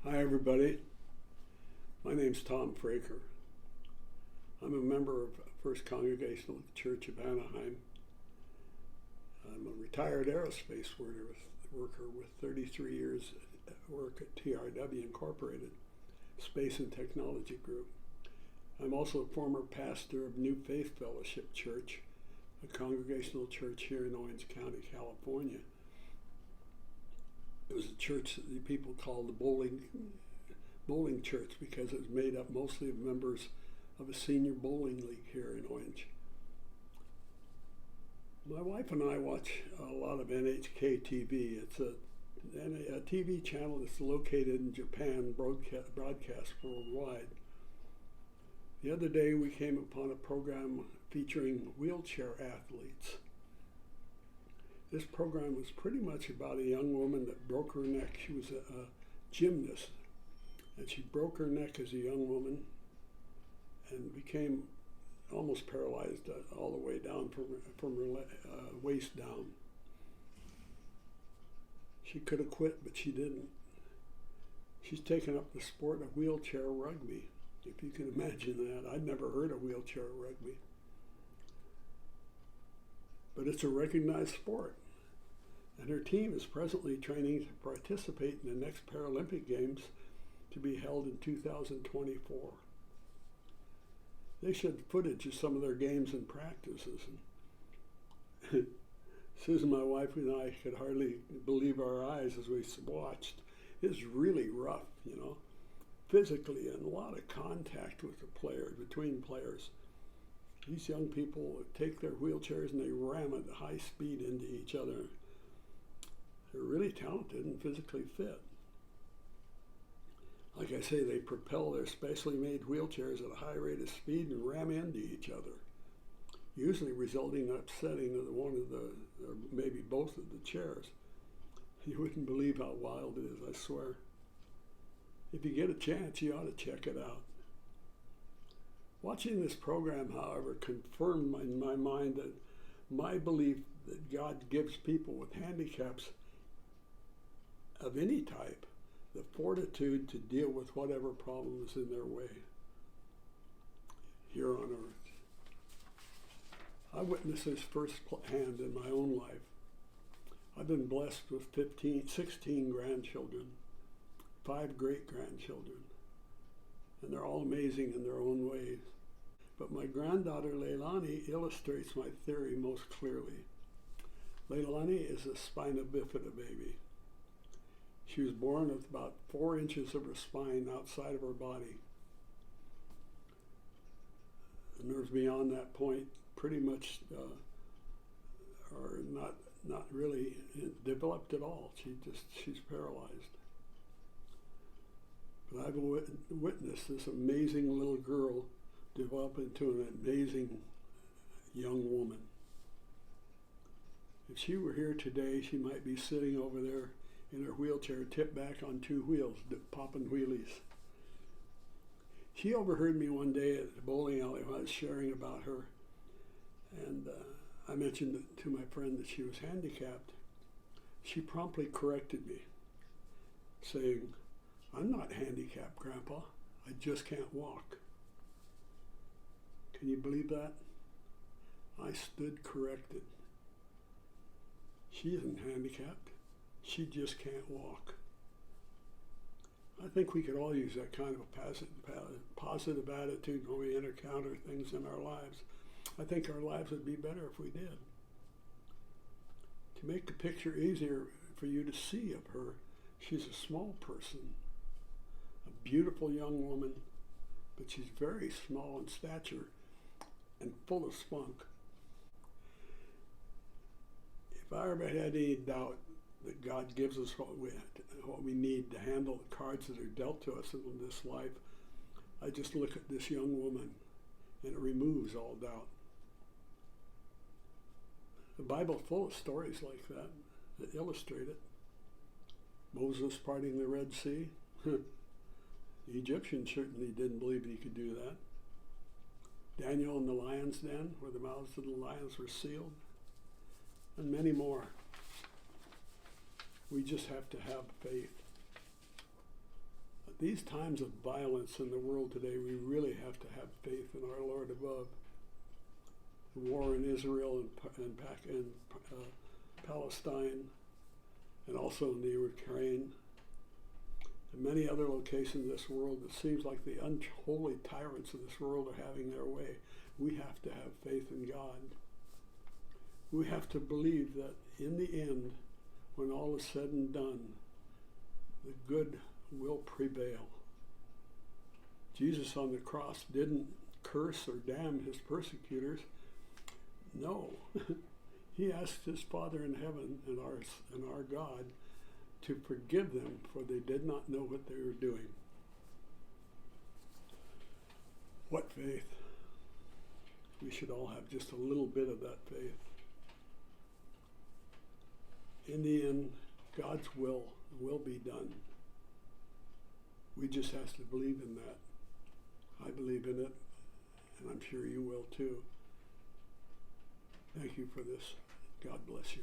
Hi everybody, my name's Tom Fraker. I'm a member of First Congregational Church of Anaheim. I'm a retired aerospace worker with 33 years work at TRW Incorporated, Space and Technology Group. I'm also a former pastor of New Faith Fellowship Church, a congregational church here in Orange County, California. It was a church that the people called the bowling church because it was made up mostly of members of a senior bowling league here in Orange. My wife and I watch a lot of NHK TV. It's a TV channel that's located in Japan, broadcast worldwide. The other day we came upon a program featuring wheelchair athletes. This program was pretty much about a young woman that broke her neck. She was a gymnast, and she broke her neck as a young woman and became almost paralyzed all the way down from her waist down. She could have quit, but she didn't. She's taken up the sport of wheelchair rugby, if you can imagine that. I'd never heard of wheelchair rugby. But it's a recognized sport. And her team is presently training to participate in the next Paralympic Games to be held in 2024. They showed footage of some of their games and practices. And Susan, my wife, and I could hardly believe our eyes as we watched. It's really rough, physically, and a lot of contact with the players, between players. These young people take their wheelchairs and they ram at high speed into each other. They're really talented and physically fit. Like I say, they propel their specially made wheelchairs at a high rate of speed and ram into each other, usually resulting in upsetting of one of the, or maybe both of the chairs. You wouldn't believe how wild it is, I swear. If you get a chance, you ought to check it out. Watching this program, however, confirmed in my mind that my belief that God gives people with handicaps of any type the fortitude to deal with whatever problem is in their way here on earth. I witnessed this firsthand in my own life. I've been blessed with 16 grandchildren, 5 great-grandchildren, and they're all amazing in their own ways. But my granddaughter Leilani illustrates my theory most clearly. Leilani is a spina bifida baby. She was born with about 4 inches of her spine outside of her body. The nerves beyond that point pretty much are not really developed at all. She's paralyzed. But I've witnessed this amazing little girl develop into an amazing young woman. If she were here today, she might be sitting over there in her wheelchair, tipped back on 2 wheels, popping wheelies. She overheard me one day at the bowling alley when I was sharing about her, and I mentioned to my friend that she was handicapped. She promptly corrected me, saying, "I'm not handicapped, Grandpa. I just can't walk." Can you believe that? I stood corrected. She isn't handicapped. She just can't walk. I think we could all use that kind of a positive attitude when we encounter things in our lives. I think our lives would be better if we did. To make the picture easier for you to see of her, she's a small person, a beautiful young woman, but she's very small in stature and full of spunk. If I ever had any doubt that God gives us what we need to handle the cards that are dealt to us in this life, I just look at this young woman and it removes all doubt. The Bible's full of stories like that illustrate it. Moses parting the Red Sea. The Egyptians certainly didn't believe he could do that. Daniel in the lion's den, where the mouths of the lions were sealed, and many more. We just have to have faith. these times of violence in the world today, we really have to have faith in our Lord above. The war in Israel and Palestine, and also in the Ukraine, and many other locations in this world, it seems like the unholy tyrants of this world are having their way. We have to have faith in God. We have to believe that in the end, when all is said and done, the good will prevail. Jesus on the cross didn't curse or damn his persecutors. No. He asked his Father in heaven and our God to forgive them, for they did not know what they were doing. What faith? We should all have just a little bit of that faith. In the end, God's will be done. We just have to believe in that. I believe in it, and I'm sure you will too. Thank you for this. God bless you.